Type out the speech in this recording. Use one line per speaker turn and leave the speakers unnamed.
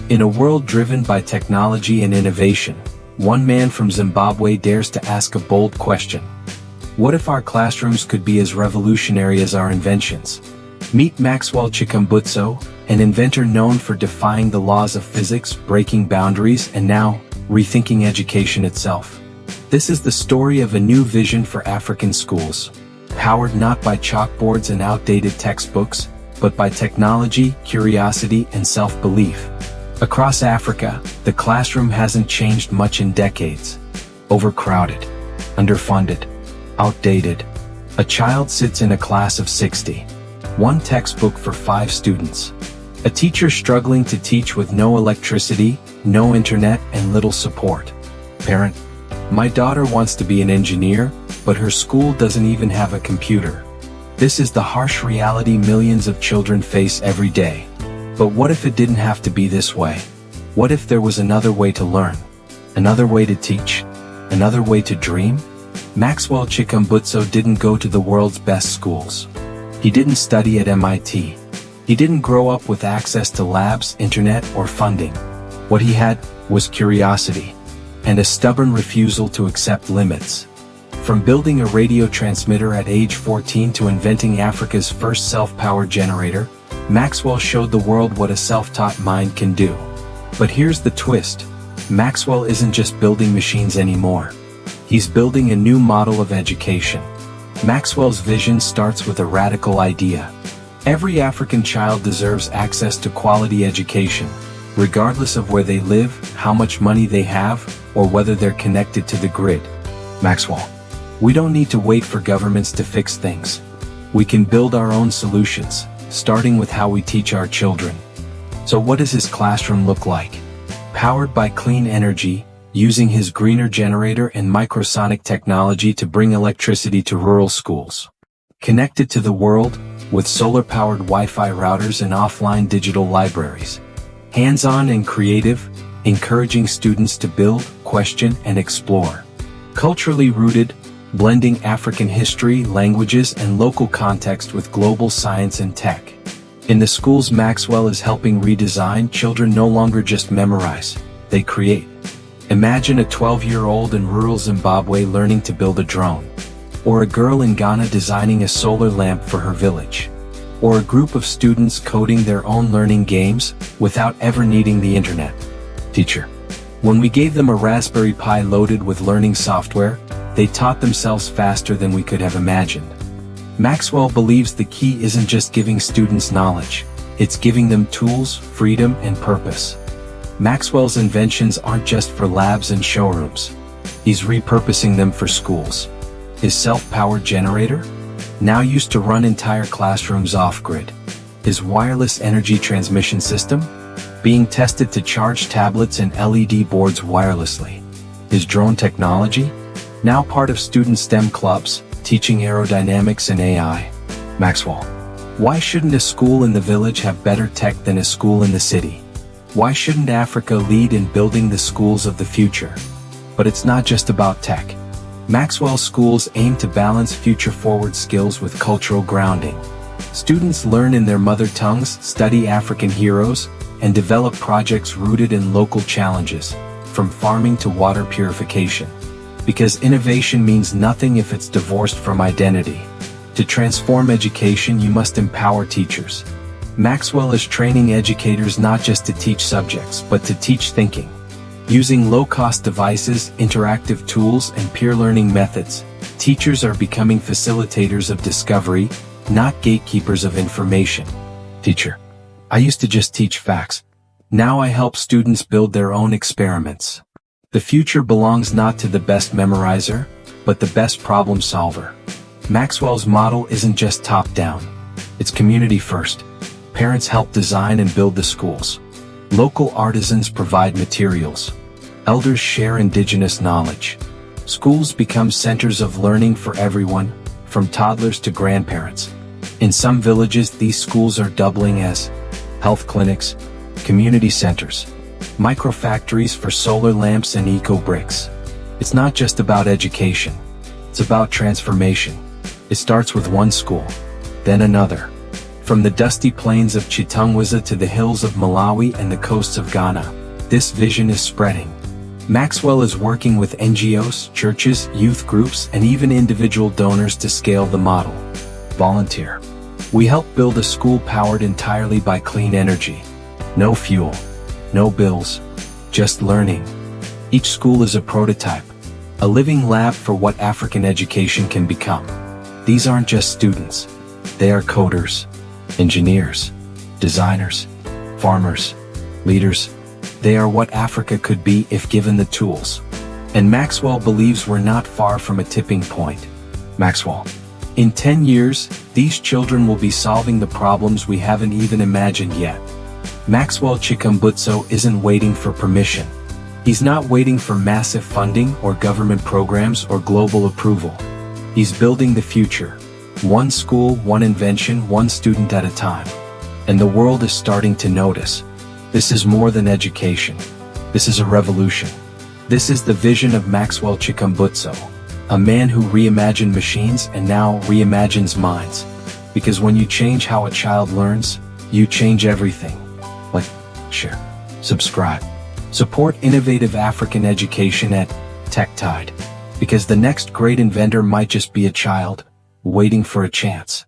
In a world driven by technology and innovation, one man from Zimbabwe dares to ask a bold question. What if our classrooms could be as revolutionary as our inventions? Meet Maxwell Chikumbutso, an inventor known for defying the laws of physics, breaking boundaries, and now, rethinking education itself. This is the story of a new vision for African schools, powered not by chalkboards and outdated textbooks, but by technology, curiosity, and self-belief. Across Africa, the classroom hasn't changed much in decades. Overcrowded, underfunded, outdated. A child sits in a class of 60. One textbook for 5 students. A teacher struggling to teach with no electricity, no internet, and little support. Parent: my daughter wants to be an engineer, but her school doesn't even have a computer. This is the harsh reality millions of children face every day. But what if it didn't have to be this way? What if there was another way to learn? Another way to teach? Another way to dream? Maxwell Chikumbutso didn't go to the world's best schools. He didn't study at MIT. He didn't grow up with access to labs, internet, or funding. What he had was curiosity and a stubborn refusal to accept limits. From building a radio transmitter at age 14 to inventing Africa's first self-powered generator, Maxwell showed the world what a self-taught mind can do. But here's the twist. Maxwell isn't just building machines anymore. He's building a new model of education. Maxwell's vision starts with a radical idea. Every African child deserves access to quality education, regardless of where they live, how much money they have, or whether they're connected to the grid. Maxwell: we don't need to wait for governments to fix things. We can build our own solutions, starting with how we teach our children. So what does his classroom look like? Powered by clean energy, using his greener generator and microsonic technology to bring electricity to rural schools. Connected to the world, with solar-powered Wi-Fi routers and offline digital libraries. Hands-on and creative, encouraging students to build, question, and explore. Culturally rooted, blending African history, languages, and local context with global science and tech. In the schools Maxwell is helping redesign, children no longer just memorize, they create. Imagine a 12-year-old in rural Zimbabwe learning to build a drone. Or a girl in Ghana designing a solar lamp for her village. Or a group of students coding their own learning games without ever needing the internet. Teacher: when we gave them a Raspberry Pi loaded with learning software, they taught themselves faster than we could have imagined. Maxwell believes the key isn't just giving students knowledge, it's giving them tools, freedom, and purpose. Maxwell's inventions aren't just for labs and showrooms. He's repurposing them for schools. His self-powered generator, now used to run entire classrooms off-grid. His wireless energy transmission system, being tested to charge tablets and LED boards wirelessly. His drone technology, now part of student STEM clubs, teaching aerodynamics and AI. Maxwell: why shouldn't a school in the village have better tech than a school in the city? Why shouldn't Africa lead in building the schools of the future? But it's not just about tech. Maxwell's schools aim to balance future-forward skills with cultural grounding. Students learn in their mother tongues, study African heroes, and develop projects rooted in local challenges, from farming to water purification. Because innovation means nothing if it's divorced from identity. To transform education, you must empower teachers. Maxwell is training educators not just to teach subjects, but to teach thinking. Using low-cost devices, interactive tools, and peer learning methods, teachers are becoming facilitators of discovery, not gatekeepers of information. Teacher: I used to just teach facts. Now I help students build their own experiments. The future belongs not to the best memorizer, but the best problem solver. Maxwell's model isn't just top-down. It's community first. Parents help design and build the schools. Local artisans provide materials. Elders share indigenous knowledge. Schools become centers of learning for everyone, from toddlers to grandparents. In some villages, these schools are doubling as health clinics, community centers, microfactories for solar lamps and eco-bricks. It's not just about education. It's about transformation. It starts with one school, then another. From the dusty plains of Chitungwiza to the hills of Malawi and the coasts of Ghana, this vision is spreading. Maxwell is working with NGOs, churches, youth groups, and even individual donors to scale the model. Volunteer. We help build a school powered entirely by clean energy. No fuel, no bills, just learning. Each school is a prototype, a living lab for what African education can become. These aren't just students. They are coders, engineers, designers, farmers, leaders. They are what Africa could be if given the tools. And Maxwell believes we're not far from a tipping point. Maxwell. In 10 years, these children will be solving the problems we haven't even imagined yet. Maxwell Chikumbutso isn't waiting for permission. He's not waiting for massive funding or government programs or global approval. He's building the future. One school, one invention, one student at a time. And the world is starting to notice. This is more than education. This is a revolution. This is the vision of Maxwell Chikumbutso, a man who reimagined machines and now reimagines minds. Because when you change how a child learns, you change everything. Like, share, subscribe. Support innovative African education at TechTide. Because the next great inventor might just be a child, waiting for a chance.